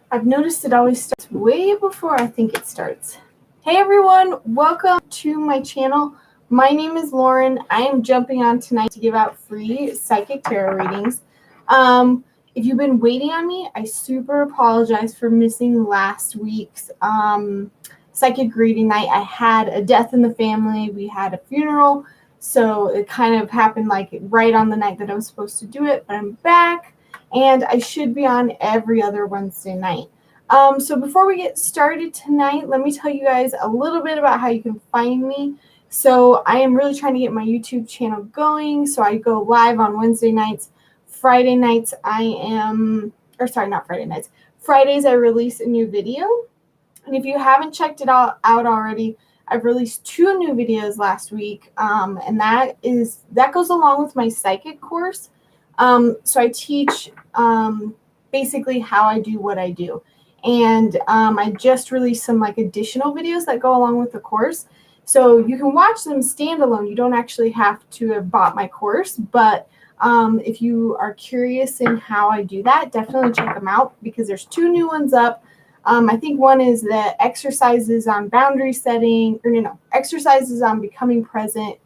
I've noticed it always starts way before I think it starts. Hey everyone, welcome to my channel. My name is Lauren. I am jumping on tonight to give out free psychic tarot readings. If you've been waiting on me, I super apologize for missing last week's psychic reading night. I had a death in the family. We had a funeral, so it kind of happened like right on the night that I was supposed to do it, but I'm back. And I should be on every other Wednesday night. So before we get started tonight, let me tell you guys a little bit about how you can find me. So I am really trying to get my YouTube channel going. So I go live on Wednesday nights. Friday nights Fridays I release a new video. And if you haven't checked it out already, I've released 2 new videos last week. And that goes along with my psychic course. So I teach basically how I do what I do. And I just released some additional videos that go along with the course. So you can watch them standalone. You don't actually have to have bought my course. But if you are curious in how I do that, definitely check them out because there's 2 new ones up. I think one is the exercises on boundary setting, exercises on becoming present.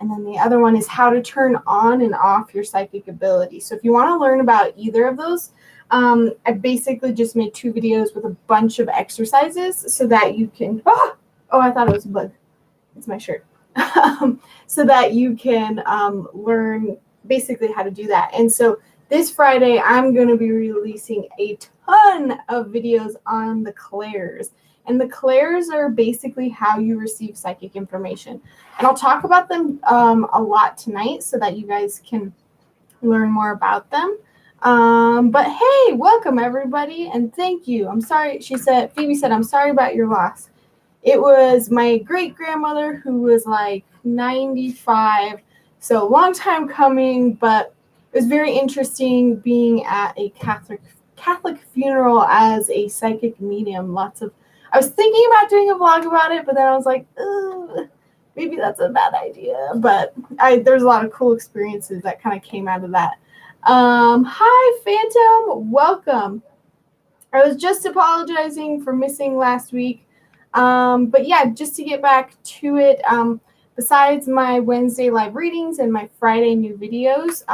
And then the other one is how to turn on and off your psychic ability. So if you want to learn about either of those, I basically just made 2 videos with a bunch of exercises so that you can, I thought it was a bug. It's my shirt. So that you can learn basically how to do that. And so this Friday, I'm going to be releasing a ton of videos on the clairs. And the clairs are basically how you receive psychic information. And I'll talk about them a lot tonight so that you guys can learn more about them. But hey, welcome everybody, and thank you. I'm sorry, Phoebe said, I'm sorry about your loss. It was my great-grandmother who was 95, so long time coming, but it was very interesting being at a Catholic funeral as a psychic medium. I was thinking about doing a vlog about it, but then I was like, maybe that's a bad idea. But there's a lot of cool experiences that kind of came out of that. Hi, Phantom. Welcome. I was just apologizing for missing last week. But yeah, just to get back to it, besides my Wednesday live readings and my Friday new videos,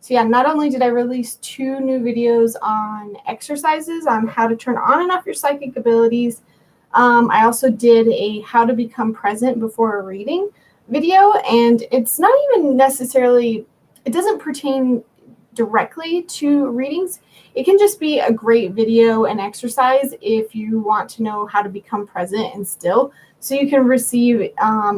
so yeah, not only did I release 2 new videos on exercises on how to turn on and off your psychic abilities, I also did a how to become present before a reading video, and it's not even necessarily, it doesn't pertain directly to readings. It can just be a great video and exercise if you want to know how to become present and still, so you can receive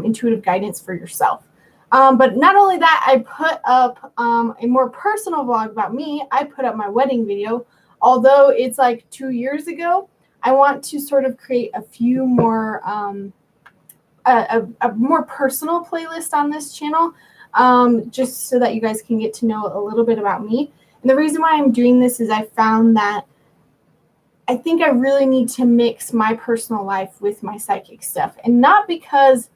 intuitive guidance for yourself. But not only that, I put up a more personal vlog about me. I put up my wedding video. Although it's 2 years ago, I want to sort of create a few more, a more personal playlist on this channel, just so that you guys can get to know a little bit about me. And the reason why I'm doing this is I found that I think I really need to mix my personal life with my psychic stuff. And not because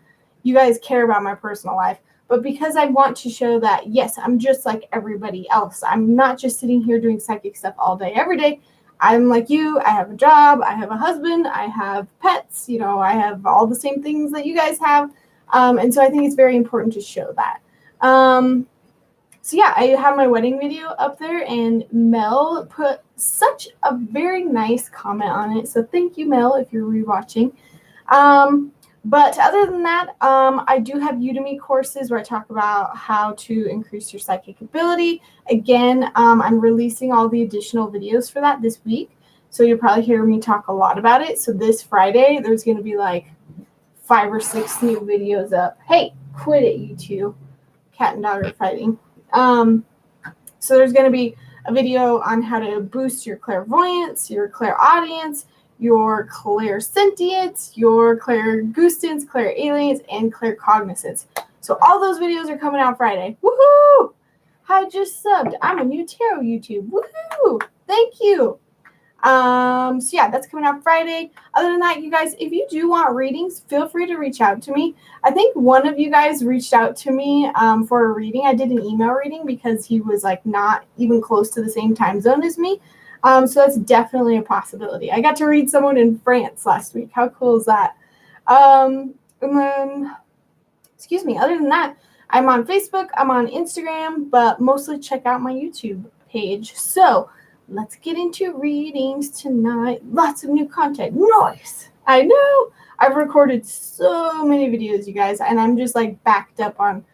you guys care about my personal life, but because I want to show that, yes, I'm just like everybody else. I'm not just sitting here doing psychic stuff all day, every day. I'm like you. I have a job. I have a husband. I have pets. I have all the same things that you guys have. And so I think it's very important to show that. So yeah, I have my wedding video up there, and Mel put such a very nice comment on it. So thank you, Mel, if you're rewatching. But other than that, I do have Udemy courses where I talk about how to increase your psychic ability. Again, I'm releasing all the additional videos for that this week. So you'll probably hear me talk a lot about it. So this Friday, there's going to be 5 or 6 new videos up. Hey, quit it, you two. Cat and dog are fighting. So there's going to be a video on how to boost your clairvoyance, your clairaudience, your clairsentience, your clairgustance, clairalience, and claircognizance. So all those videos are coming out Friday. Woohoo! I just subbed. I'm a new tarot YouTube. Woohoo! Thank you. So yeah, that's coming out Friday. Other than that, you guys, if you do want readings, feel free to reach out to me. I think one of you guys reached out to me for a reading. I did an email reading because he was not even close to the same time zone as me. So that's definitely a possibility. I got to read someone in France last week. How cool is that? And then, excuse me, other than that, I'm on Facebook, I'm on Instagram, but mostly check out my YouTube page. So let's get into readings tonight. Lots of new content. Nice. I know. I've recorded so many videos, you guys, and I'm just like backed up on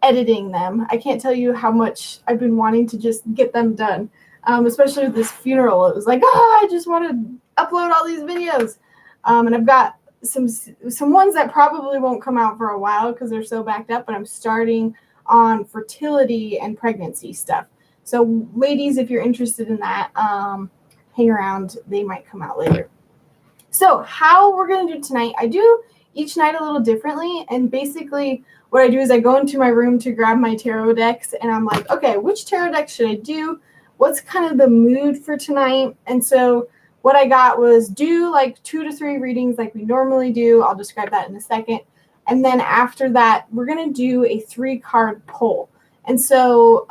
editing them. I can't tell you how much I've been wanting to just get them done, especially with this funeral. It was like, I just want to upload all these videos. And I've got some ones that probably won't come out for a while because they're so backed up, but I'm starting on fertility and pregnancy stuff. So ladies, if you're interested in that, hang around. They might come out later. So how we're going to do tonight, I do each night a little differently. And basically what I do is I go into my room to grab my tarot decks and I'm like, okay, which tarot deck should I do? What's kind of the mood for tonight? And so what I got was do like 2 to 3 readings like we normally do. I'll describe that in a second. And then after that, we're going to do a 3-card pull. And so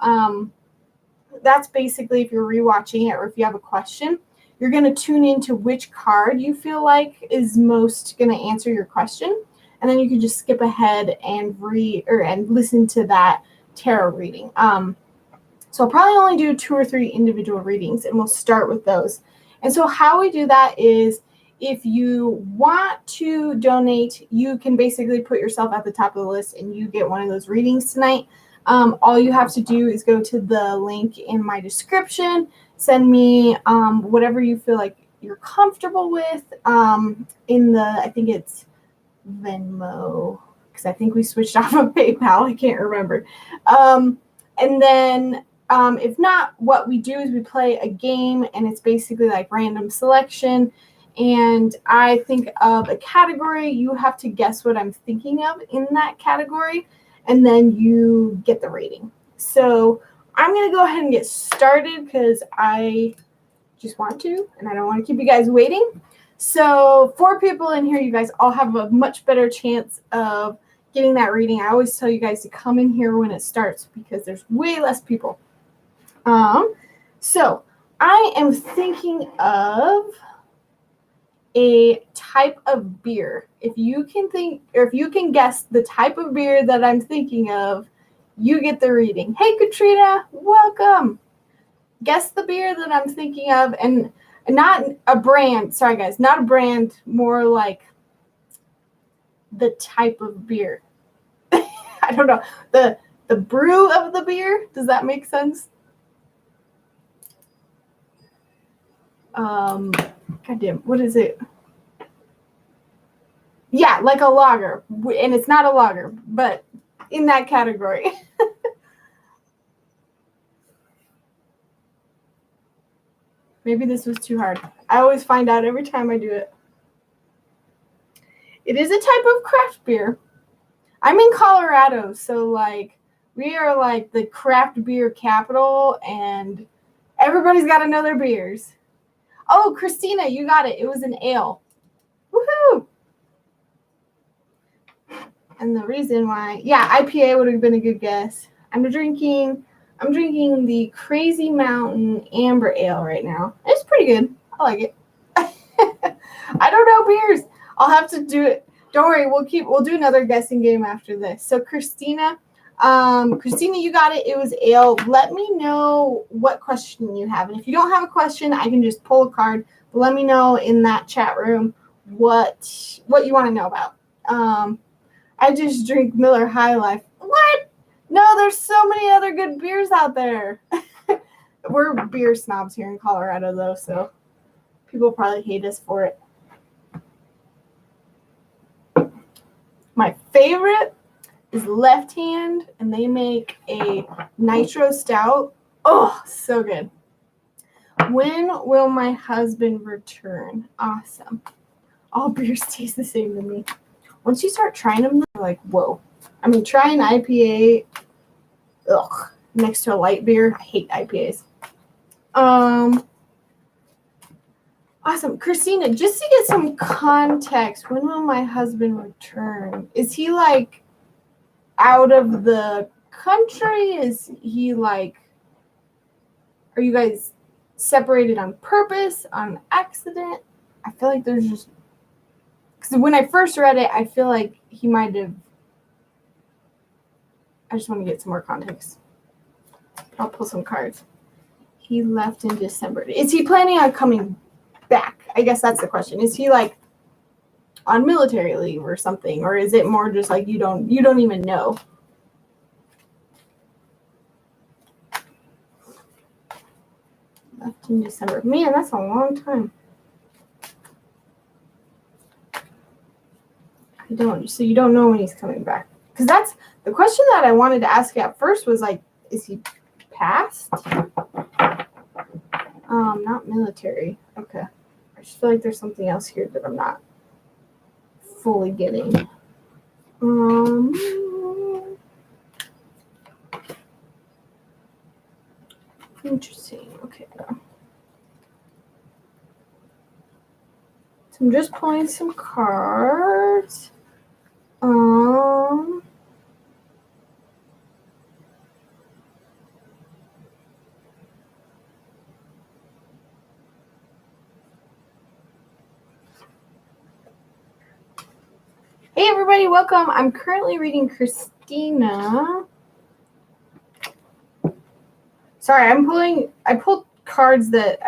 that's basically if you're rewatching it or if you have a question, you're going to tune into which card you feel like is most going to answer your question. And then you can just skip ahead and listen to that tarot reading. So I'll probably only do 2 or 3 individual readings, and we'll start with those. And so how we do that is if you want to donate, you can basically put yourself at the top of the list and you get one of those readings tonight. All you have to do is go to the link in my description, send me whatever you feel like you're comfortable with in the, I think it's Venmo, because I think we switched off of PayPal. I can't remember. And then if not, what we do is we play a game, and it's basically like random selection. And I think of a category. You have to guess what I'm thinking of in that category, and then you get the rating. So I'm going to go ahead and get started because I just want to, and I don't want to keep you guys waiting. So 4 people in here, you guys all have a much better chance of getting that reading. I always tell you guys to come in here when it starts because there's way less people. So I am thinking of a type of beer. If you can guess the type of beer that I'm thinking of, you get the reading. Hey, Katrina, welcome. Guess the beer that I'm thinking of, and not a brand. Sorry, guys, not a brand. More like the type of beer. I don't know. The brew of the beer. Does that make sense? Goddamn, what is it? Yeah, like a lager, and it's not a lager, but in that category. Maybe this was too hard. I always find out every time I do it. It is a type of craft beer. I'm in Colorado, so like we are like the craft beer capital, and everybody's got to know their beers. Oh, Christina, you got it. It was an ale. Woohoo! And the reason why, IPA would have been a good guess. I'm drinking the Crazy Mountain Amber Ale right now. It's pretty good. I like it. I don't know beers. I'll have to do it. Don't worry. We'll do another guessing game after this. So Christina, you got it. It was ale. Let me know what question you have. And if you don't have a question, I can just pull a card. But let me know in that chat room what you want to know about. I just drink Miller High Life. What? No, there's so many other good beers out there. We're beer snobs here in Colorado, though, so people probably hate us for it. My favorite is Left Hand, and they make a nitro stout. Oh, so good. When will my husband return? Awesome. All beers taste the same to me. Once you start trying them, they're like, whoa. I mean, try an IPA, next to a light beer. I hate IPAs. Awesome. Christina, just to get some context, when will my husband return? Is he like out of the country? Is he like, are you guys separated on purpose, on accident. I feel like there's just, because when I first read it, I feel like he might have, I just want to get some more context. I'll pull some cards. He left in December. Is he planning on coming back? I guess that's the question. Is he like on military leave or something, or is it more just like you don't even know? Left in December. Man, that's a long time. So you don't know when he's coming back. Because that's the question that I wanted to ask at first was like, is he passed? Not military. Okay. I just feel like there's something else here that I'm not fully getting. Interesting. Okay. So I'm just pulling some cards. Hey everybody, welcome. I'm currently reading Christina. Sorry, I pulled cards that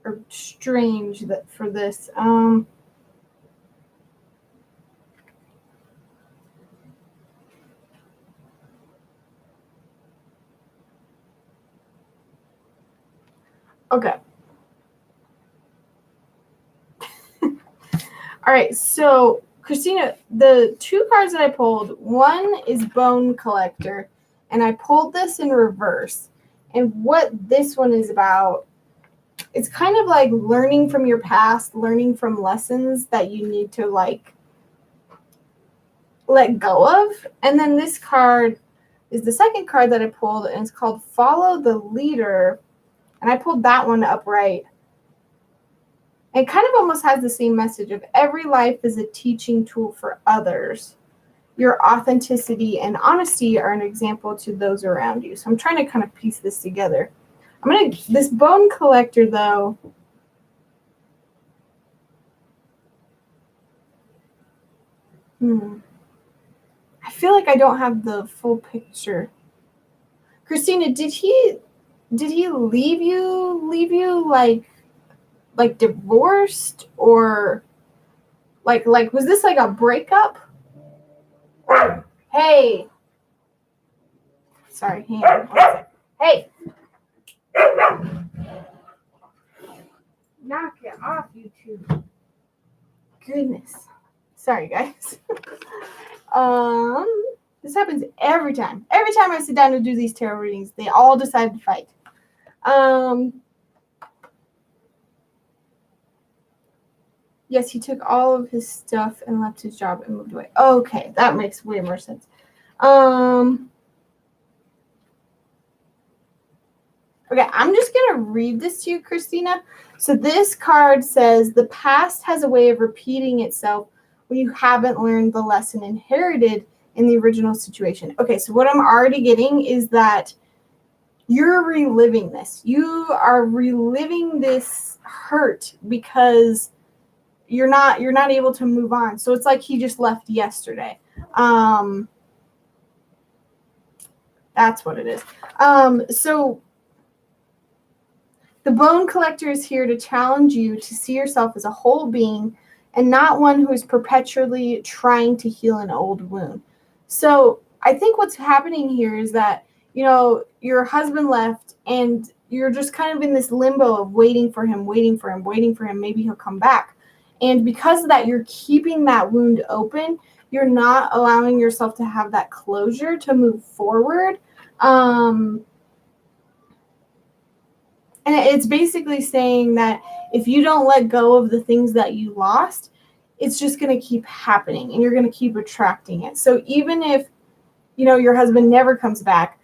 are strange that for this. Okay. All right, so Christina, the two cards that I pulled, one is Bone Collector, and I pulled this in reverse. And what this one is about, it's kind of like learning from your past, learning from lessons that you need to like let go of. And then this card is the second card that I pulled, and it's called Follow the Leader. And I pulled that one upright. It kind of almost has the same message of every life is a teaching tool for others. Your authenticity and honesty are an example to those around you. So I'm trying to kind of piece this together. This Bone Collector though, I feel like I don't have the full picture. Christina, did he leave you like divorced, or like was this like a breakup? Or hey, sorry, hang on. Hey, knock it off, you two. Goodness, sorry guys. This happens every time. Every time I sit down to do these tarot readings, they all decide to fight. Yes, he took all of his stuff and left his job and moved away. Okay, that makes way more sense. Okay, I'm just going to read this to you, Christina. So this card says, the past has a way of repeating itself when you haven't learned the lesson inherited in the original situation. Okay, so what I'm already getting is that you're reliving this. You are reliving this hurt because you're not able to move on. So it's like he just left yesterday. That's what it is. So the Bone Collector is here to challenge you to see yourself as a whole being and not one who is perpetually trying to heal an old wound. So I think what's happening here is that, you know, your husband left and you're just kind of in this limbo of waiting for him. Maybe he'll come back. And because of that, you're keeping that wound open. You're not allowing yourself to have that closure to move forward. And it's basically saying that if you don't let go of the things that you lost, it's just going to keep happening and you're going to keep attracting it. So even if, you know, your husband never comes back,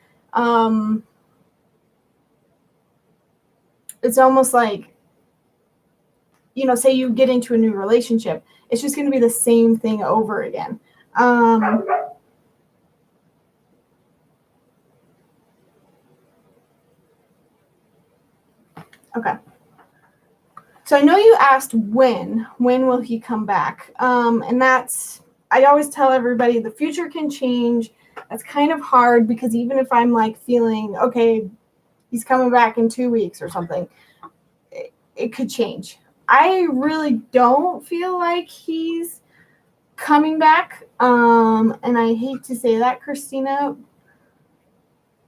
it's almost like, you know, say you get into a new relationship, it's just going to be the same thing over again. Okay. So I know you asked when will he come back? And that's, I always tell everybody the future can change. That's kind of hard because even if I'm like feeling, okay, he's coming back in 2 weeks or something, it could change. I really don't feel like he's coming back. And I hate to say that, Christina,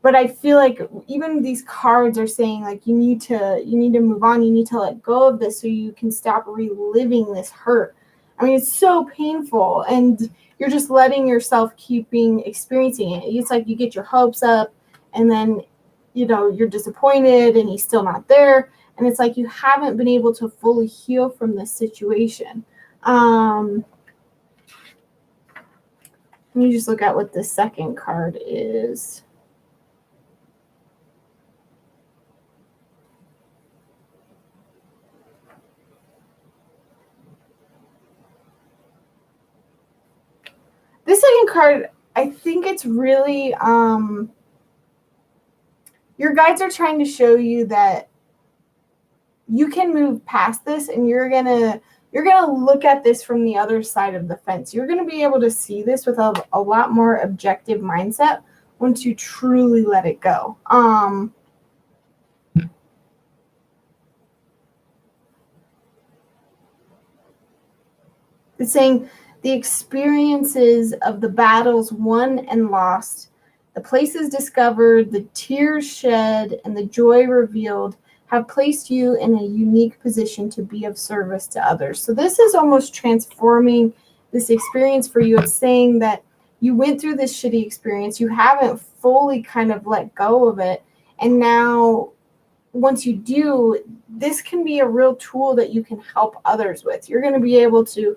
but I feel like even these cards are saying like you need to move on, you need to let go of this so you can stop reliving this hurt. I mean, it's so painful and you're just letting yourself keeping experiencing it. It's like you get your hopes up and then you're disappointed and he's still not there, and it's like you haven't been able to fully heal from this situation. Let me just look at what the second card is. This second card, I think it's really your guides are trying to show you that you can move past this, and you're gonna look at this from the other side of the fence. You're gonna be able to see this with a lot more objective mindset once you truly let it go. It's saying the experiences of the battles won and lost, the places discovered, the tears shed, and the joy revealed have placed you in a unique position to be of service to others. So this is almost transforming this experience for you. It's saying that you went through this shitty experience, you haven't fully kind of let go of it, and now once you do, this can be a real tool that you can help others with. You're going to be able to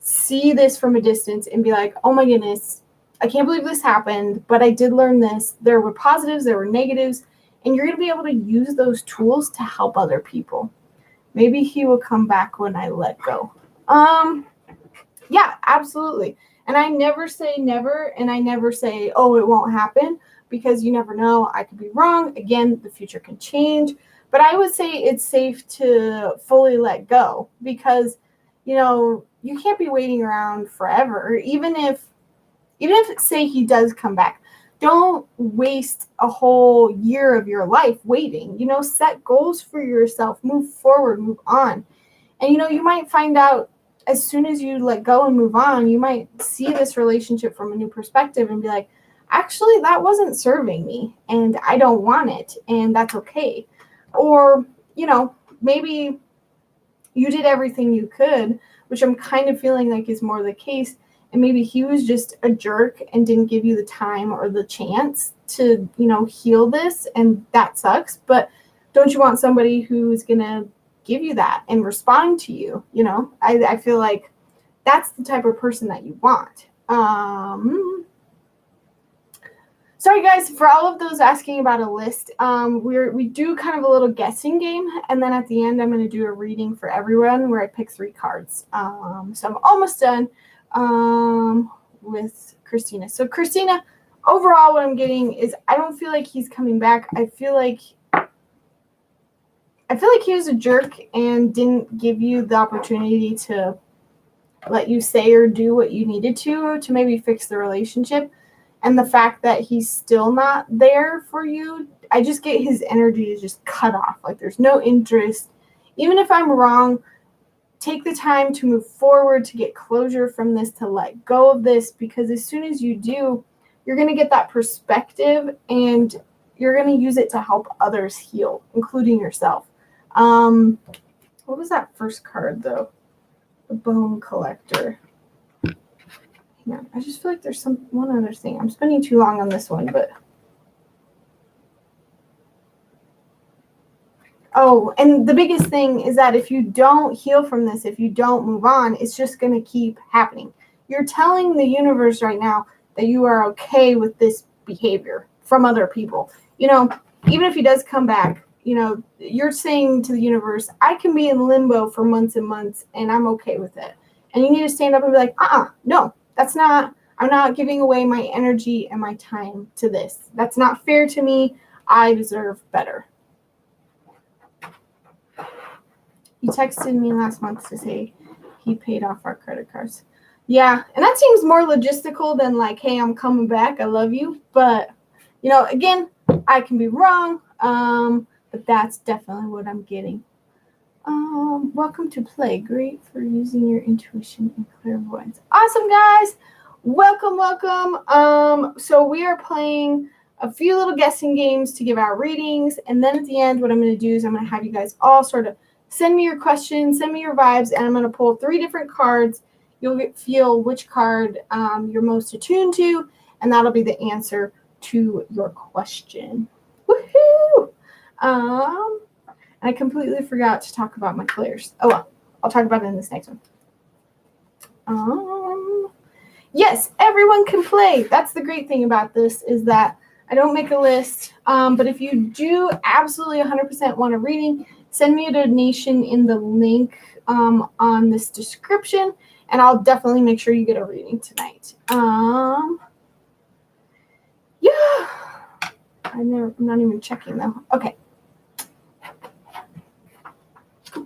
see this from a distance and be like, oh my goodness, I can't believe this happened, but I did learn this. There were positives, there were negatives, and you're going to be able to use those tools to help other people. Maybe he will come back when I let go. Yeah, absolutely. And I never say never, and I never say, oh, it won't happen, because you never know. I could be wrong. Again, the future can change. But I would say it's safe to fully let go because, you can't be waiting around forever. Even if say he does come back, don't waste a whole year of your life waiting. Set goals for yourself, move forward, move on. And you might find out as soon as you let go and move on, you might see this relationship from a new perspective and be like, actually, that wasn't serving me and I don't want it, and that's okay. Or, maybe you did everything you could, which I'm kind of feeling like is more the case. And maybe he was just a jerk and didn't give you the time or the chance to, heal this. And that sucks. But don't you want somebody who's going to give you that and respond to you? I feel like that's the type of person that you want. Sorry, guys, for all of those asking about a list. We do kind of a little guessing game, and then at the end, I'm going to do a reading for everyone where I pick 3 cards. So I'm almost done with Christina. So Christina, overall, what I'm getting is I don't feel like he's coming back. I feel like he was a jerk and didn't give you the opportunity to let you say or do what you needed to maybe fix the relationship. And the fact that he's still not there for you, I just get his energy is just cut off. Like there's no interest. Even if I'm wrong, take the time to move forward, to get closure from this, to let go of this, because as soon as you do, you're going to get that perspective and you're going to use it to help others heal, including yourself. What was that first card, though? The Bone Collector. Yeah, I just feel like there's one other thing. I'm spending too long on this one, but oh, and the biggest thing is that if you don't heal from this, if you don't move on, it's just going to keep happening. You're telling the universe right now that you are okay with this behavior from other people. Even if he does come back, you're saying to the universe, I can be in limbo for months and months and I'm okay with it. And you need to stand up and be like, no. I'm not giving away my energy and my time to this. That's not fair to me. I deserve better. He texted me last month to say he paid off our credit cards. Yeah, and that seems more logistical than like, hey, I'm coming back. I love you. But, you know, again, I can be wrong. But that's definitely what I'm getting. Welcome to play. Great for using your intuition and clairvoyance. Awesome, guys. Welcome. So we are playing a few little guessing games to give out readings. And then at the end, what I'm going to do is I'm going to have you guys all sort of send me your questions, send me your vibes, and I'm going to pull 3 different cards. You'll feel which card you're most attuned to, and that'll be the answer to your question. Woohoo! I completely forgot to talk about my clairs. Oh well, I'll talk about it in this next one. Yes, everyone can play. That's the great thing about this is that I don't make a list. But if you do absolutely 100% want a reading, send me a donation in the link on this description, and I'll definitely make sure you get a reading tonight. Yeah. I'm not even checking though. Okay.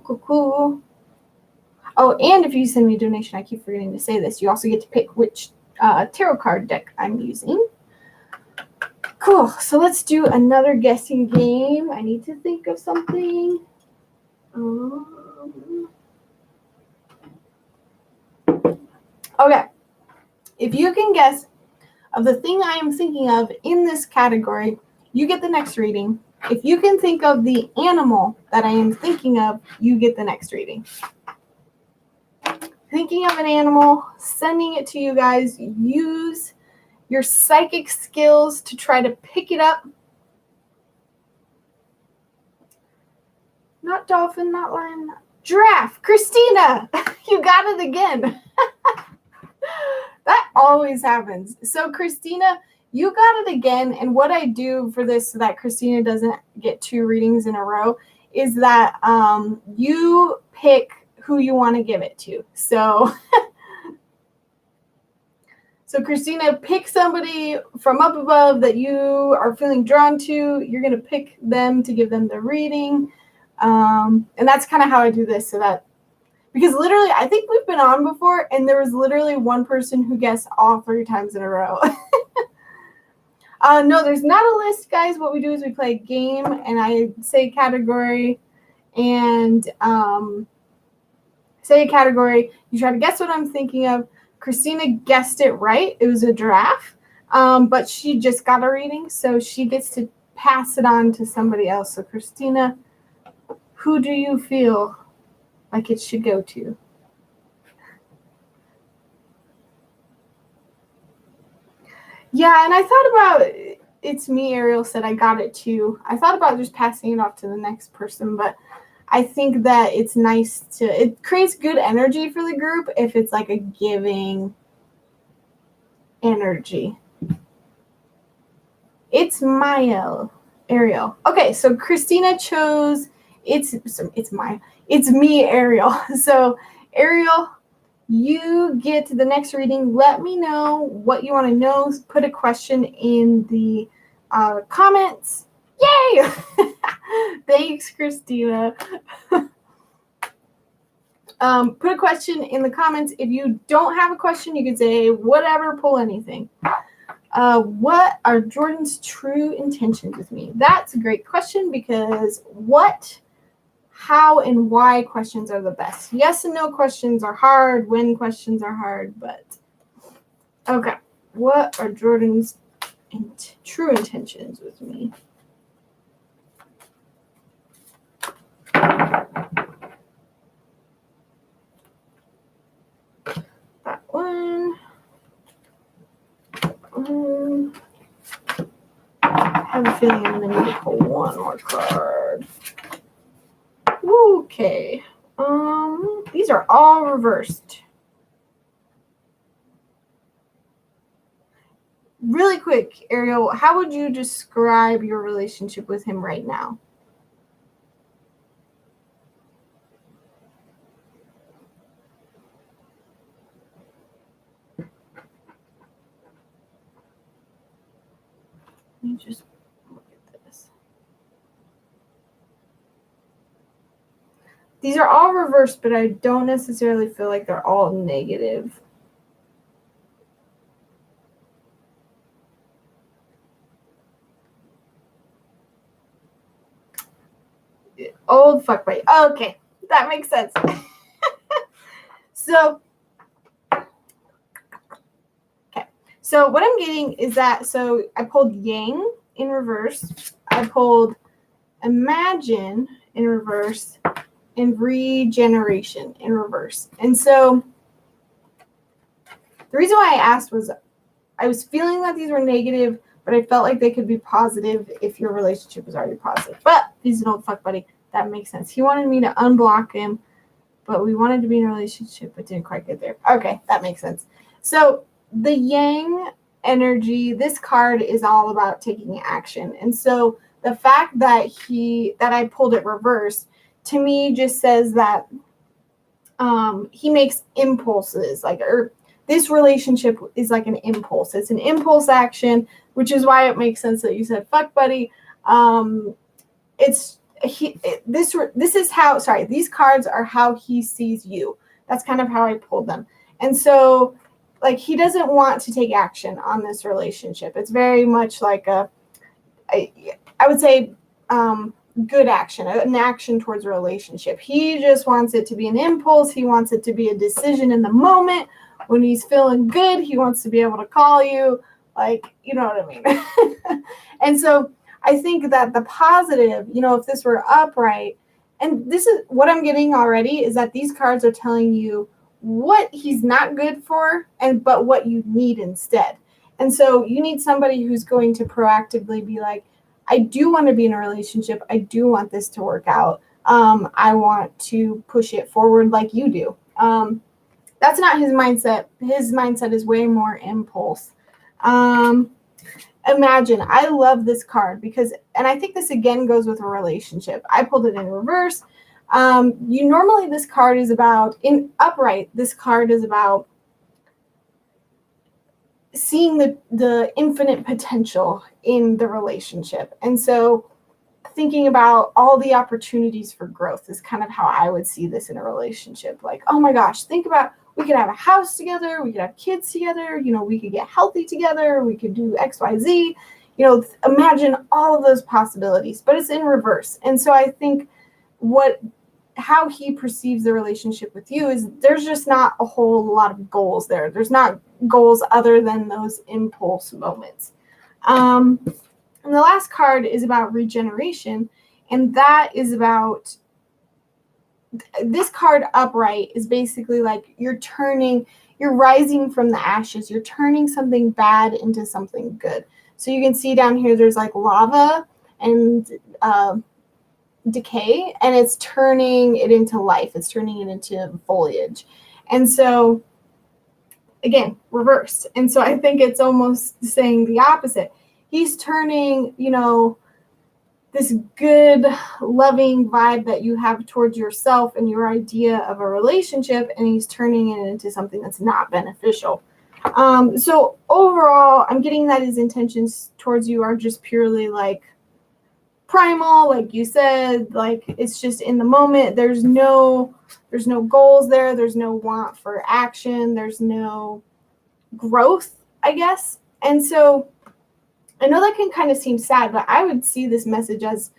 Cool. Oh, and if you send me a donation, I keep forgetting to say this, you also get to pick which tarot card deck I'm using. Cool. So let's do another guessing game. I need to think of something. Okay. If you can guess of the thing I am thinking of in this category, you get the next reading. If you can think of the animal that I am thinking of, you get the next reading. Thinking of an animal, sending it to you guys. Use your psychic skills to try to pick it up. Not dolphin, not lion, giraffe. Christina, you got it again. That always happens. So Christina, you got it again. And what I do for this so that Christina doesn't get 2 readings in a row is that you pick who you want to give it to. So Christina, pick somebody from up above that you are feeling drawn to. You're going to pick them to give them the reading. And that's kind of how I do this so that, because literally, I think we've been on before and there was literally one person who guessed all 3 times in a row. No, there's not a list, guys. What we do is we play a game and I say a category and say a category. You try to guess what I'm thinking of. Christina guessed it right. It was a giraffe, but she just got a reading, so she gets to pass it on to somebody else. So Christina, who do you feel like it should go to? Yeah, and I thought about, it's me, Ariel said I got it too. I thought about just passing it off to the next person, but I think that it's nice it creates good energy for the group if it's like a giving energy. It's Ariel. Okay, so Christina chose, it's me, Ariel. So Ariel, you get the next reading. Let me know what you want to know. Put a question in the comments. Yay! Thanks, Christina. Put a question in the comments. If you don't have a question, you can say whatever, pull anything. What are Jordan's true intentions with me? That's a great question because what, how, and why questions are the best. Yes and no questions are hard. When questions are hard, but okay. What are Jordan's true intentions with me? That one. I have a feeling I'm going to need to pull one more card. Okay. These are all reversed. Really quick, Ariel, how would you describe your relationship with him right now? Let me just look at this. These are all reversed, but I don't necessarily feel like they're all negative. Old fuckboy. Okay, that makes sense. So what I'm getting is that, so I pulled Yang in reverse, I pulled Imagine in reverse, and Regeneration in reverse. And so the reason why I asked was I was feeling that these were negative, but I felt like they could be positive if your relationship was already positive. But he's an old fuck buddy. That makes sense. He wanted me to unblock him, but we wanted to be in a relationship, but didn't quite get there. Okay, that makes sense. So the Yang energy, this card is all about taking action. And so the fact that I pulled it reversed, to me just says that he makes impulses, or this relationship is like an impulse. It's an impulse action, which is why it makes sense that you said fuck buddy. This is how, these cards are how he sees you. That's kind of how I pulled them. And so like he doesn't want to take action on this relationship. It's very much like I would say good action, an action towards a relationship. He just wants it to be an impulse. He wants it to be a decision in the moment. When he's feeling good, he wants to be able to call you, like, you know what I mean? And so I think that the positive, if this were upright, and this is what I'm getting already, is that these cards are telling you what he's not good for, but what you need instead. And so you need somebody who's going to proactively be like, I do want to be in a relationship. I do want this to work out. I want to push it forward like you do. That's not his mindset. His mindset is way more impulse. Imagine. I love this card because, and I think this again goes with a relationship. I pulled it in reverse. Normally this card is about, in upright, this card is about seeing the infinite potential in the relationship. And so thinking about all the opportunities for growth is kind of how I would see this in a relationship. Like, oh my gosh, think about, we could have a house together, we could have kids together, we could get healthy together, we could do X, Y, Z, imagine all of those possibilities, but it's in reverse. And so I think how he perceives the relationship with you is there's just not a whole lot of goals there. There's not goals other than those impulse moments. And the last card is about regeneration. And that is about, this card upright is basically like you're rising from the ashes. You're turning something bad into something good. So you can see down here, there's like lava and decay, and it's turning it into life. It's turning it into foliage. And so again, reversed. And so I think it's almost saying the opposite. He's turning, this good, loving vibe that you have towards yourself and your idea of a relationship, and he's turning it into something that's not beneficial. So overall, I'm getting that his intentions towards you are just purely like primal, like you said, like it's just in the moment. There's no goals there. There's no want for action. There's no growth, I guess. And so I know that can kind of seem sad, but I would see this message as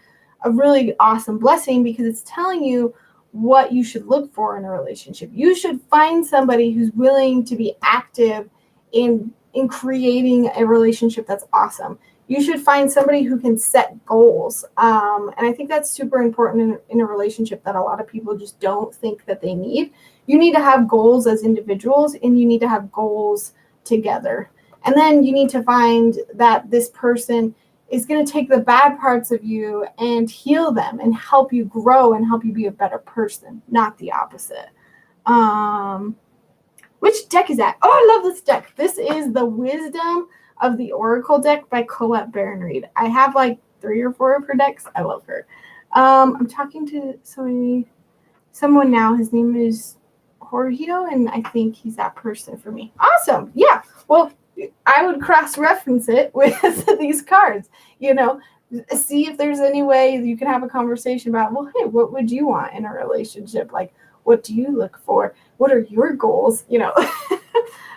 a really awesome blessing because it's telling you what you should look for in a relationship. You should find somebody who's willing to be active in creating a relationship that's awesome. You should find somebody who can set goals. And I think that's super important in a relationship that a lot of people just don't think that they need. You need to have goals as individuals, and you need to have goals together. And then you need to find that this person is going to take the bad parts of you and heal them and help you grow and help you be a better person, not the opposite. Which deck is that? Oh, I love this deck. This is the Wisdom of the Oracle deck by Colette Baron-Reid. I have like 3 or 4 of her decks. I love her. I'm talking to someone now. His name is Jorgio, and I think he's that person for me. Awesome. Yeah. Well, I would cross-reference it with these cards. see if there's any way you can have a conversation about, well, hey, what would you want in a relationship? Like, what do you look for? What are your goals?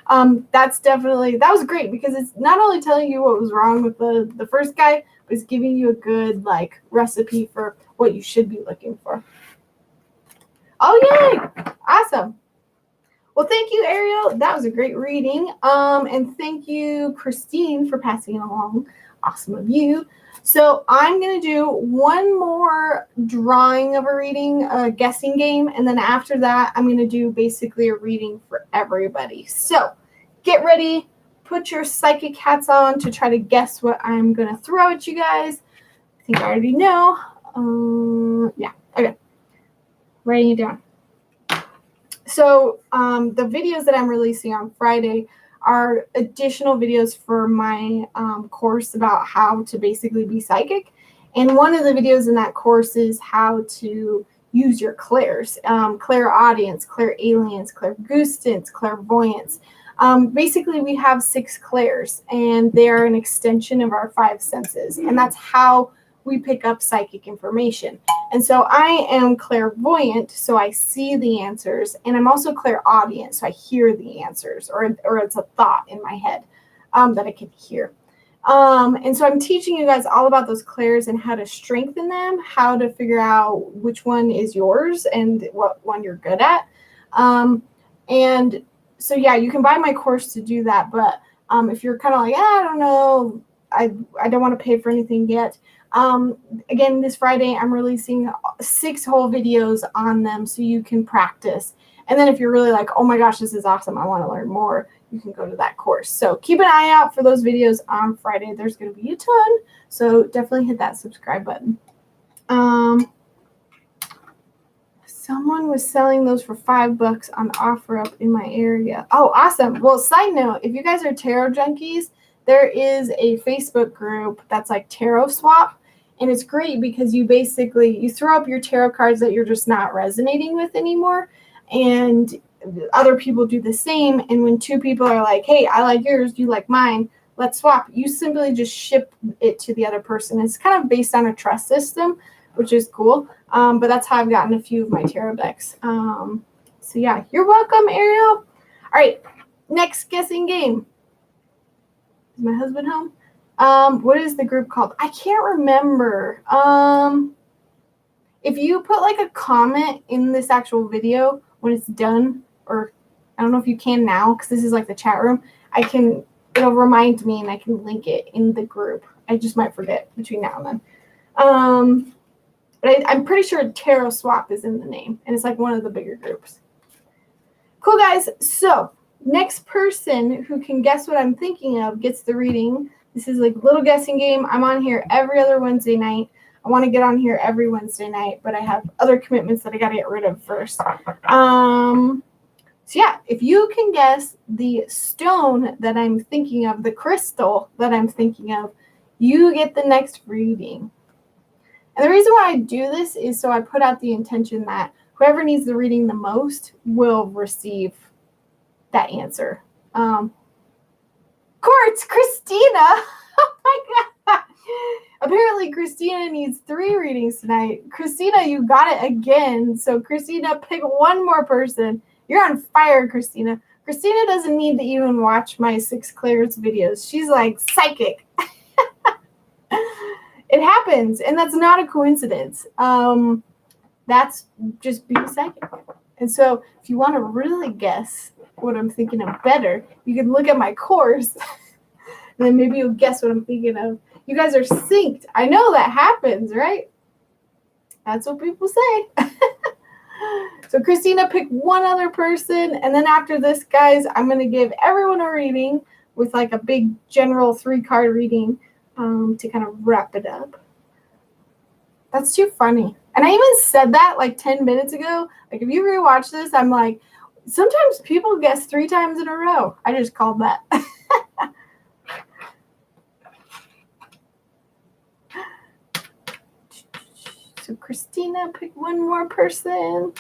That was great because it's not only telling you what was wrong with the first guy, but it's giving you a good like recipe for what you should be looking for. Oh, yay! Awesome. Well, thank you, Ariel. That was a great reading. And thank you, Christine, for passing it along. Awesome of you. So I'm going to do one more drawing of a reading, a guessing game. And then after that, I'm going to do basically a reading for everybody. So get ready. Put your psychic hats on to try to guess what I'm going to throw at you guys. I think I already know. Yeah. Okay. Writing it down. So the videos that I'm releasing on Friday are additional videos for my course about how to basically be psychic. And one of the videos in that course is how to use your clairs, clairaudience, clairalience, clairgustance, clairvoyance. Basically, we have 6 clairs, and they are an extension of our 5 senses. And that's how we pick up psychic information. And so I am clairvoyant, so I see the answers, and I'm also clairaudient, so I hear the answers, or it's a thought in my head that I can hear. And so I'm teaching you guys all about those clairs and how to strengthen them, how to figure out which one is yours and what one you're good at. And so, yeah, you can buy my course to do that, but if you're kind of like, I don't know, I don't want to pay for anything yet. Again, this Friday, I'm releasing 6 whole videos on them so you can practice. And then if you're really like, oh my gosh, this is awesome, I want to learn more, you can go to that course. So keep an eye out for those videos on Friday. There's going to be a ton. So definitely hit that subscribe button. Someone was selling those for $5 on OfferUp in my area. Oh, awesome. Well, side note, if you guys are tarot junkies, there is a Facebook group that's like Tarot Swap. And it's great because you throw up your tarot cards that you're just not resonating with anymore. And other people do the same. And when 2 people are like, hey, I like yours, you like mine, let's swap. You simply just ship it to the other person. It's kind of based on a trust system, which is cool. But that's how I've gotten a few of my tarot decks. So yeah, you're welcome, Ariel. All right, next guessing game. Is my husband home? What is the group called? I can't remember. If you put like a comment in this actual video when it's done, or I don't know if you can now because this is like the chat room, it'll remind me and I can link it in the group. I just might forget between now and then. But I'm pretty sure Tarot Swap is in the name, and it's like one of the bigger groups. Cool, guys. So next person who can guess what I'm thinking of gets the reading. This is like a little guessing game. I'm on here every other Wednesday night. I want to get on here every Wednesday night, but I have other commitments that I got to get rid of first. So yeah, if you can guess the stone that I'm thinking of, the crystal that I'm thinking of, you get the next reading. And the reason why I do this is so I put out the intention that whoever needs the reading the most will receive that answer. Quartz, Christina. Oh my God. Apparently, Christina needs 3 readings tonight. Christina, you got it again. So, Christina, pick one more person. You're on fire, Christina. Christina doesn't need to even watch my 6 clairs videos. She's like psychic. It happens, and that's not a coincidence. That's just being psychic. And so if you want to really guess what I'm thinking of better, you can look at my course, and then maybe you'll guess what I'm thinking of. You guys are synced. I know that happens, right? That's what people say. So Christina, pick one other person, and then after this, guys, I'm going to give everyone a reading with like a big general 3-card reading to kind of wrap it up. That's too funny. And I even said that like 10 minutes ago. Like if you rewatch this, I'm like, sometimes people guess 3 times in a row. I just called that. So Christina, pick one more person.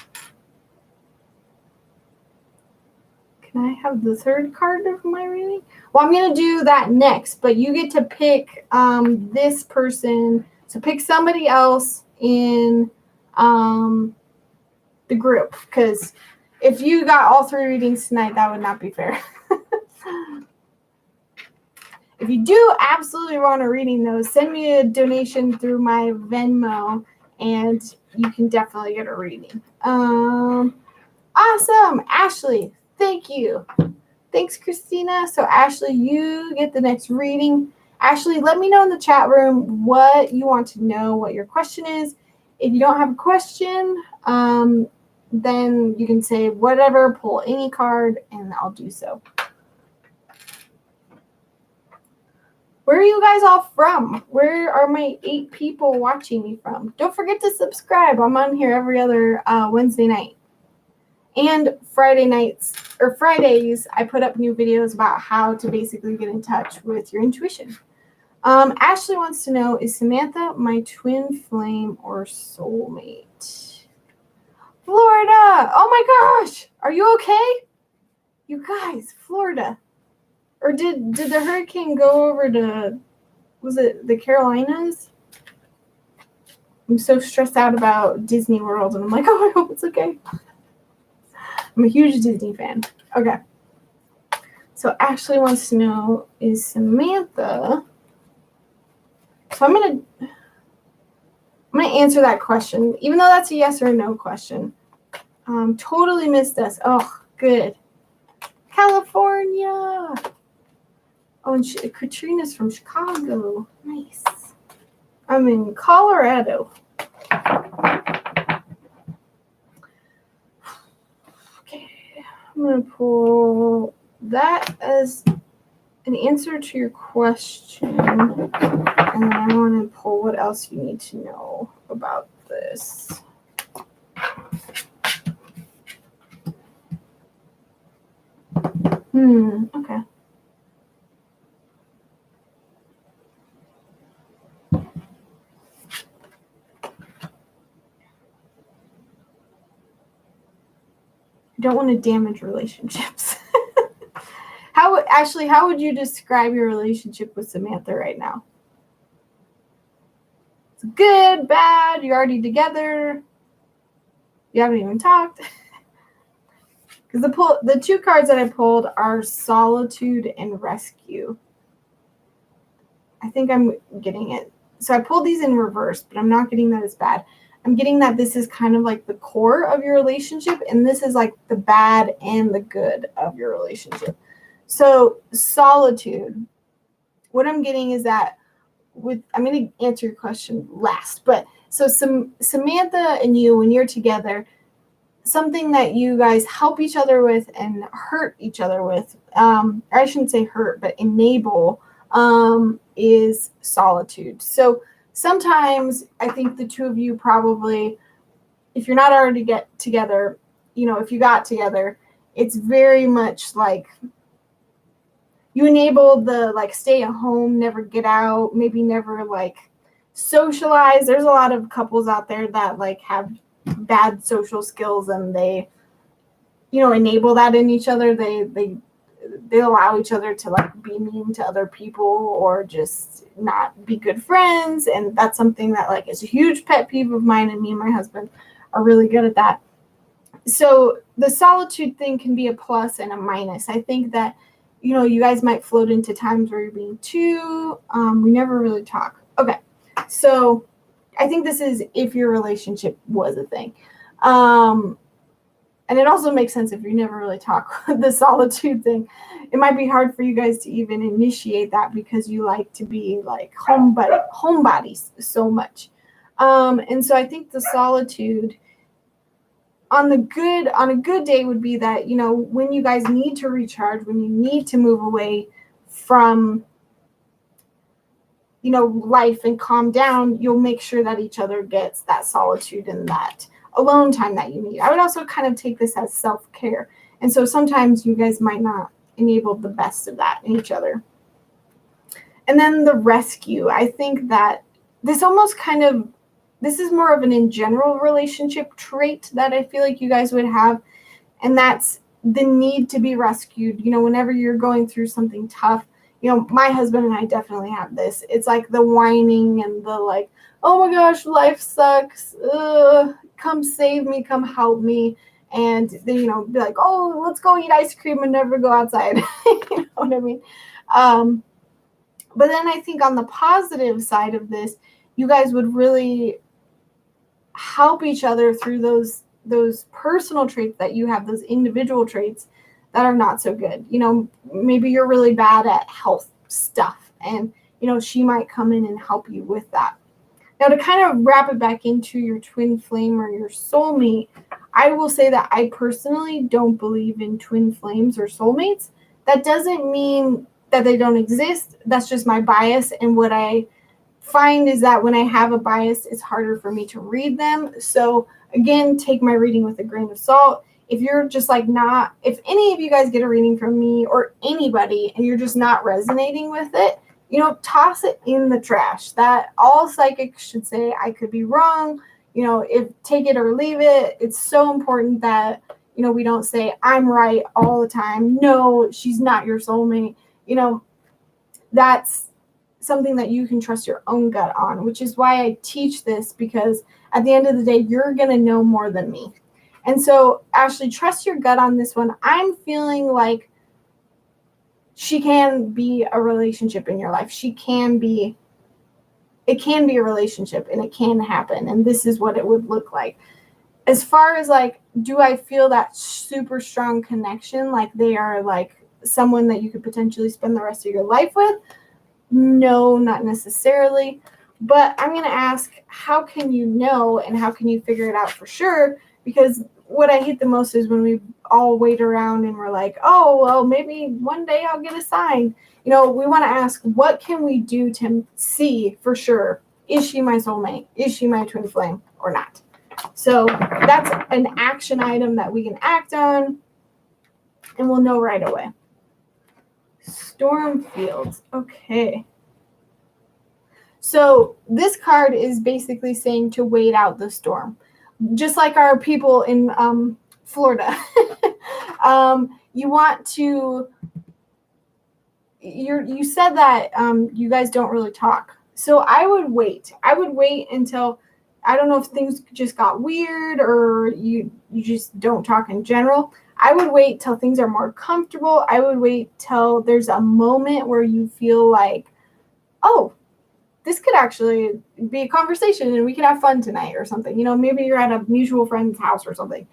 Can I have the third card of my reading? Well, I'm going to do that next, but you get to pick this person. So pick somebody else in the group, because if you got all 3 readings tonight, that would not be fair. If you do absolutely want a reading, though, send me a donation through my Venmo, and you can definitely get a reading. Awesome. Ashley, thank you. Thanks, Christina. So, Ashley, you get the next reading. Ashley, let me know in the chat room what you want to know, what your question is. If you don't have a question, then you can say whatever, pull any card, and I'll do so. Where are you guys all from? Where are my 8 people watching me from? Don't forget to subscribe. I'm on here every other Wednesday night. And Friday nights, or Fridays, I put up new videos about how to basically get in touch with your intuition. Ashley wants to know, is Samantha my twin flame or soulmate? Florida! Oh my gosh! Are you okay? You guys, Florida. Or did the hurricane go over to, was it the Carolinas? I'm so stressed out about Disney World, and I'm like, oh, I hope it's okay. I'm a huge Disney fan. Okay. So Ashley wants to know, is Samantha... So I'm gonna answer that question, even though that's a yes or a no question. Totally missed us. Oh, good. California. Oh, and Katrina's from Chicago. Nice. I'm in Colorado. Okay, I'm going to pull that as an answer to your question. And then I want to pull what else you need to know about this. Okay. Don't want to damage relationships. How would you describe your relationship with Samantha right now? It's good, bad, you're already together, you haven't even talked. Because the 2 cards that I pulled are solitude and rescue. I think I'm getting it. So I pulled these in reverse, but I'm not getting that as bad. I'm getting that this is kind of like the core of your relationship, and this is like the bad and the good of your relationship. So solitude, what I'm getting is that I'm going to answer your question last, but so Samantha and you, when you're together, something that you guys help each other with and hurt each other with, or I shouldn't say hurt, but enable, is solitude. So sometimes I think the 2 of you probably, if you're not already get together, if you got together, it's very much like you enable the like stay at home, never get out, maybe never like socialize. There's a lot of couples out there that like have bad social skills, and they, enable that in each other. They allow each other to like be mean to other people or just not be good friends. And that's something that like is a huge pet peeve of mine, and me and my husband are really good at that. So the solitude thing can be a plus and a minus. I think that, you guys might float into times where you're being too, we never really talk. Okay. So I think this is if your relationship was a thing. And it also makes sense if you never really talk. The solitude thing, it might be hard for you guys to even initiate that because you like to be like homebodies so much. And so I think the solitude on a good day would be that, when you guys need to recharge, when you need to move away from, life and calm down, you'll make sure that each other gets that solitude and that alone time that you need. I would also kind of take this as self-care. And so sometimes you guys might not enable the best of that in each other. And then the rescue, I think that this is more of an in general relationship trait that I feel like you guys would have. And that's the need to be rescued, whenever you're going through something tough. My husband and I definitely have this. It's like the whining and the like, oh my gosh, life sucks. Come save me, come help me. And then, be like, oh, let's go eat ice cream and never go outside. You know what I mean? But then I think on the positive side of this, you guys would really help each other through those personal traits that you have, those individual traits that are not so good. Maybe you're really bad at health stuff, and she might come in and help you with that. Now, to kind of wrap it back into your twin flame or your soulmate, I will say that I personally don't believe in twin flames or soulmates. That doesn't mean that they don't exist. That's just my bias, and what I find is that when I have a bias, it's harder for me to read them. So again, take my reading with a grain of salt. If you're just like if any of you guys get a reading from me or anybody and you're just not resonating with it, toss it in the trash. That all psychics should say, I could be wrong. If take it or leave it. It's so important that, we don't say I'm right all the time. No, she's not your soulmate. That's something that you can trust your own gut on, which is why I teach this, because at the end of the day, you're going to know more than me. And so, Ashley, trust your gut on this one. I'm feeling like she can be a relationship in your life. It can be a relationship, and it can happen. And this is what it would look like. As far as like, do I feel that super strong connection? Like they are like someone that you could potentially spend the rest of your life with? No, not necessarily. But I'm going to ask, how can you know, and how can you figure it out for sure? Because what I hate the most is when we all wait around and we're like, oh, well, maybe one day I'll get a sign. We want to ask, what can we do to see for sure? Is she my soulmate? Is she my twin flame or not? So that's an action item that we can act on, and we'll know right away. Storm fields. Okay. So this card is basically saying to wait out the storm. Just like our people in Florida. You want to, you said that you guys don't really talk. So I would wait. I would wait until, I don't know if things just got weird or you just don't talk in general. I would wait till things are more comfortable. I would wait till there's a moment where you feel like, oh, this could actually be a conversation and we could have fun tonight or something. Maybe you're at a mutual friend's house or something.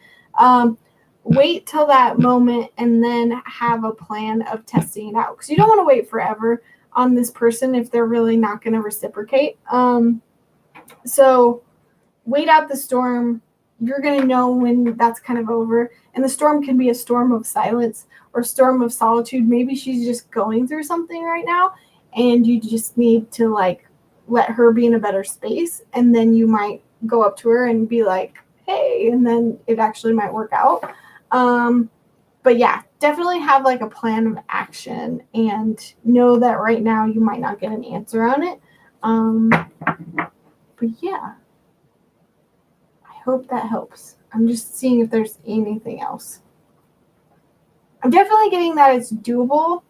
Wait till that moment and then have a plan of testing it out. Because you don't want to wait forever on this person if they're really not going to reciprocate. So wait out the storm. You're going to know when that's kind of over. And the storm can be a storm of silence or storm of solitude. Maybe she's just going through something right now and you just need to like let her be in a better space. And then you might go up to her and be like, hey, and then it actually might work out. But yeah, definitely have like a plan of action and know that right now you might not get an answer on it. But yeah. Hope that helps. I'm just seeing if there's anything else. I'm definitely getting that it's doable,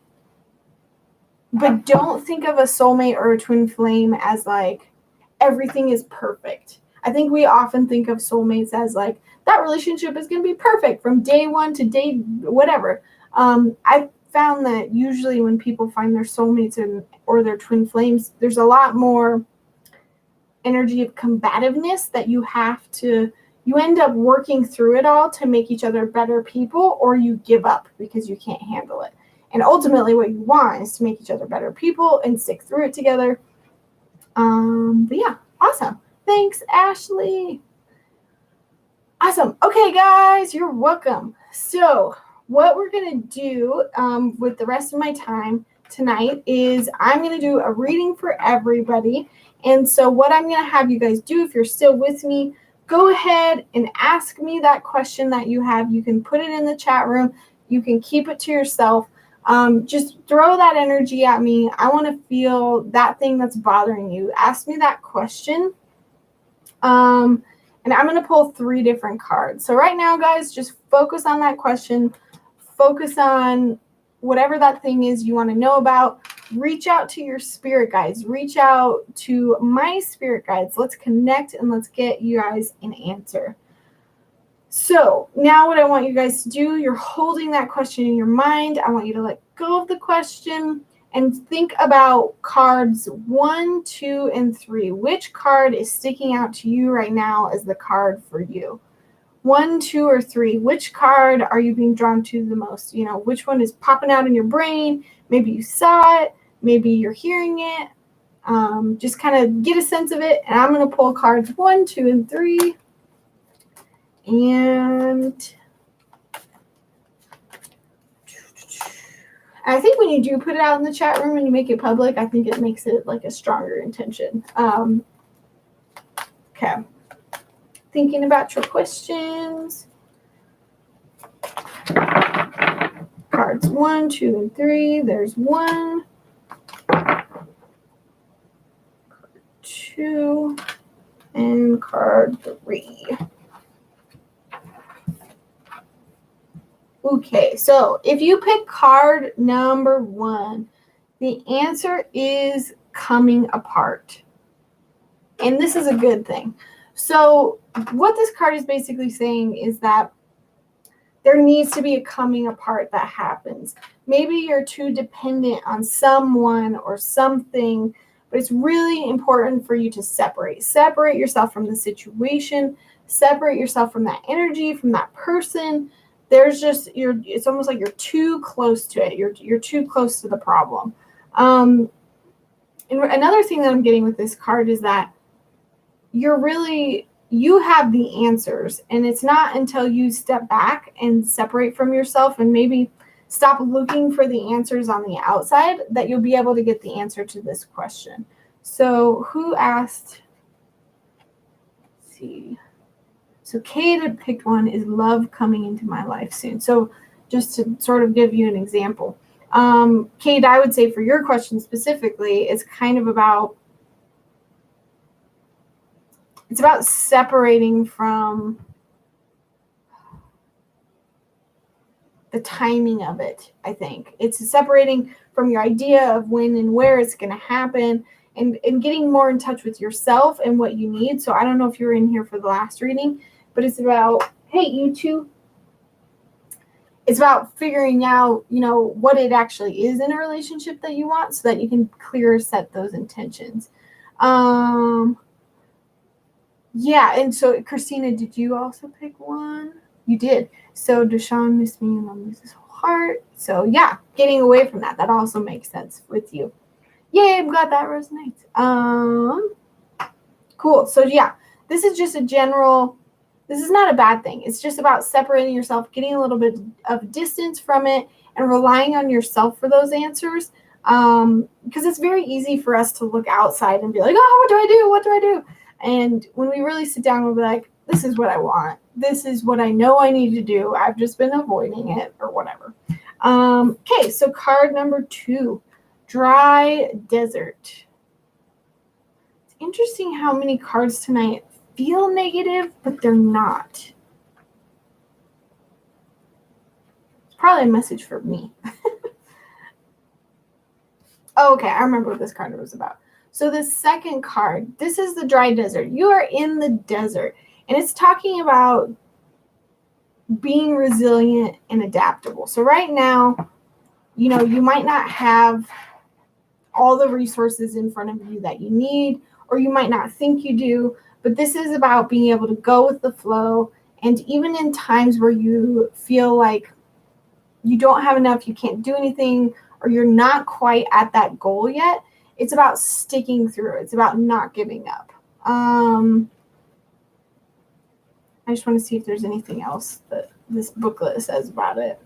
but don't think of a soulmate or a twin flame as like everything is perfect. I think we often think of soulmates as like that relationship is going to be perfect from day one to day whatever. I found that usually when people find their soulmates or their twin flames, there's a lot more energy of combativeness that you end up working through it all to make each other better people, or you give up because you can't handle it. And ultimately what you want is to make each other better people and stick through it together. But yeah, awesome. Thanks, Ashley. Awesome. Okay, guys, you're welcome. So what we're going to do with the rest of my time tonight is I'm going to do a reading for everybody. And so what I'm going to have you guys do, if you're still with me, go ahead and ask me that question that you have. You can put it in the chat room. You can keep it to yourself. Just throw that energy at me. I want to feel that thing that's bothering you. Ask me that question. And I'm going to pull 3 different cards. So right now, guys, just focus on that question. focus on whatever that thing is you want to know about. Reach out to your spirit guides. Reach out to my spirit guides. Let's connect and let's get you guys an answer. So now what I want you guys to do, you're holding that question in your mind. I want you to let go of the question and think about cards 1, 2, and 3. Which card is sticking out to you right now as the card for you? 1, 2, or 3. Which card are you being drawn to the most? You know, which one is popping out in your brain? Maybe you saw it. Maybe you're hearing it. Just kind of get a sense of it. And I'm going to pull cards 1, 2, and 3. And I think when you do put it out in the chat room and you make it public, I think it makes it like a stronger intention. Okay. Thinking about your questions. Cards 1, 2, and 3. There's 1. Card 2. And card 3. Okay, so if you pick card number 1, the answer is coming apart. And this is a good thing. So what this card is basically saying is that there needs to be a coming apart that happens. Maybe you're too dependent on someone or something, but it's really important for you to separate. Separate yourself from the situation. Separate yourself from that energy, from that person. There's just, it's almost like you're too close to it. You're too close to the problem. And another thing that I'm getting with this card is that you have the answers, and it's not until you step back and separate from yourself and maybe stop looking for the answers on the outside that you'll be able to get the answer to this question. So who asked? Let's see. So Kate had picked one, is love coming into my life soon? So just to sort of give you an example. Kate, I would say for your question specifically, it's kind of about, it's about separating from the timing of it, I think. It's separating from your idea of when and where it's going to happen, and getting more in touch with yourself and what you need. So I don't know if you were in here for the last reading, but it's about, hey, you two, it's about figuring out, you know, what it actually is in a relationship that you want so that you can clear set those intentions. Yeah, and so Christina, did you also pick one? You did. So Deshaun missed me and I'll lose his whole heart. So yeah, getting away from that. That also makes sense with you. Yay, I'm glad that resonates. Cool. So yeah, this is just a general, this is not a bad thing. It's just about separating yourself, getting a little bit of distance from it, and relying on yourself for those answers. Because it's very easy for us to look outside and be like, oh, what do I do? What do I do? And when we really sit down, we'll be like, this is what I want. This is what I know I need to do. I've just been avoiding it or whatever. Okay, so card number 2, dry desert. It's interesting how many cards tonight feel negative, but they're not. It's probably a message for me. Okay, I remember what this card was about. So the second card, this is the dry desert. You are in the desert, and it's talking about being resilient and adaptable. So right now, you know, you might not have all the resources in front of you that you need, or you might not think you do, but this is about being able to go with the flow. And even in times where you feel like you don't have enough, you can't do anything, or you're not quite at that goal yet, it's about sticking through. It's about not giving up. I just want to see if there's anything else that this booklet says about it.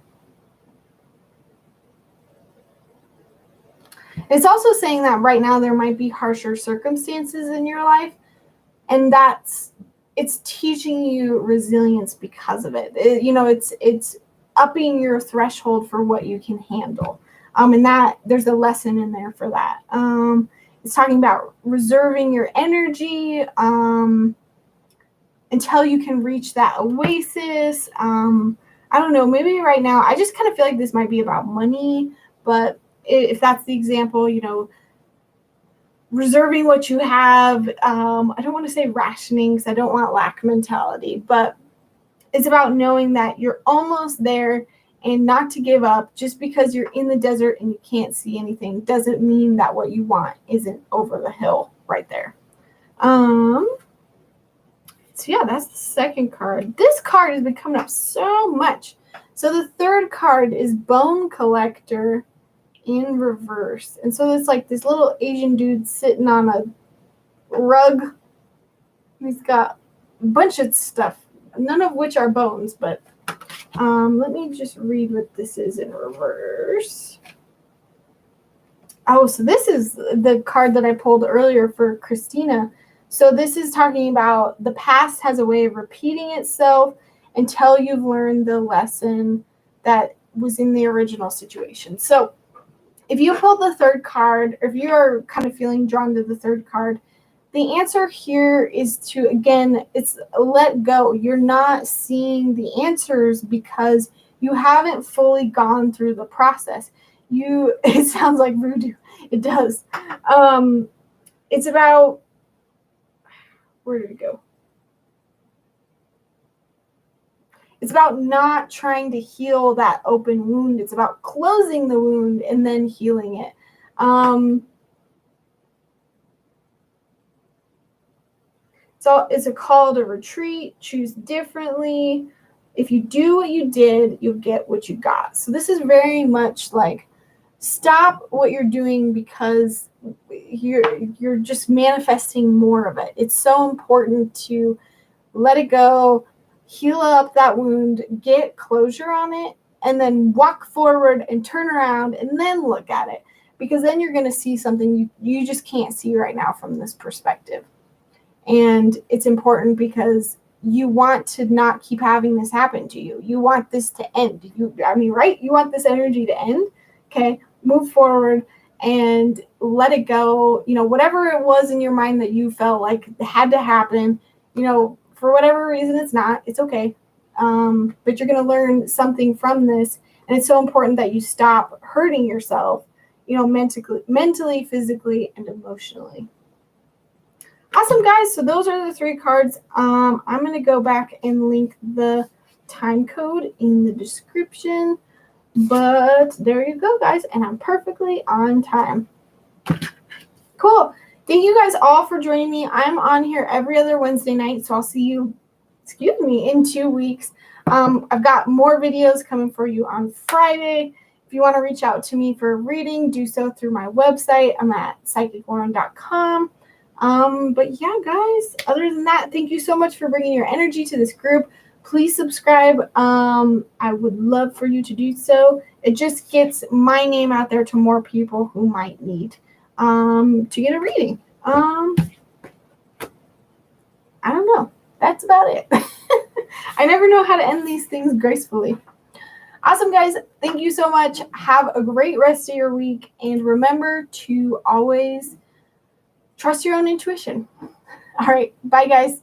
It's also saying that right now there might be harsher circumstances in your life, and it's teaching you resilience because of it. It's upping your threshold for what you can handle. And that there's a lesson in there for that. It's talking about reserving your energy until you can reach that oasis. I I don't know, maybe right now, I just kind of feel like this might be about money, but if that's the example, reserving what you have, I don't want to say rationing because I don't want lack mentality, but it's about knowing that you're almost there and not to give up. Just because you're in the desert and you can't see anything doesn't mean that what you want isn't over the hill right there. So yeah, that's the second card. This card has been coming up so much. So the third card is Bone Collector in reverse. And so it's like this little Asian dude sitting on a rug. He's got a bunch of stuff, none of which are bones, but let me just read what this is in reverse. Oh, so this is the card that I pulled earlier for Christina. So this is talking about the past has a way of repeating itself until you've learned the lesson that was in the original situation. So if you pulled the third card, or if you're kind of feeling drawn to the third card, the answer here is to, again, it's let go. You're not seeing the answers because you haven't fully gone through the process. It sounds like voodoo. It does. It's about, where did it go? It's about not trying to heal that open wound. It's about closing the wound and then healing it. So it's a call to retreat, choose differently. If you do what you did, you'll get what you got. So this is very much like stop what you're doing because you're just manifesting more of it. It's so important to let it go, heal up that wound, get closure on it, and then walk forward and turn around and then look at it. Because then you're going to see something you just can't see right now from this perspective. And it's important because you want to not keep having this happen to you. You want this to end. Right? You want this energy to end. Okay, move forward and let it go. Whatever it was in your mind that you felt like had to happen, for whatever reason it's not, it's okay. But you're going to learn something from this. And it's so important that you stop hurting yourself, mentally, physically, and emotionally. Awesome, guys. So those are the three cards. I'm going to go back and link the time code in the description. But there you go, guys. And I'm perfectly on time. Cool. Thank you guys all for joining me. I'm on here every other Wednesday night. So I'll see you, in 2 weeks. I've got more videos coming for you on Friday. If you want to reach out to me for a reading, do so through my website. I'm at psychiclauryn.com. But yeah, guys, other than that, thank you so much for bringing your energy to this group. Please subscribe. I would love for you to do so. It just gets my name out there to more people who might need to get a reading. I don't know. That's about it. I never know how to end these things gracefully. Awesome, guys. Thank you so much. Have a great rest of your week. And remember to always trust your own intuition. All right. Bye, guys.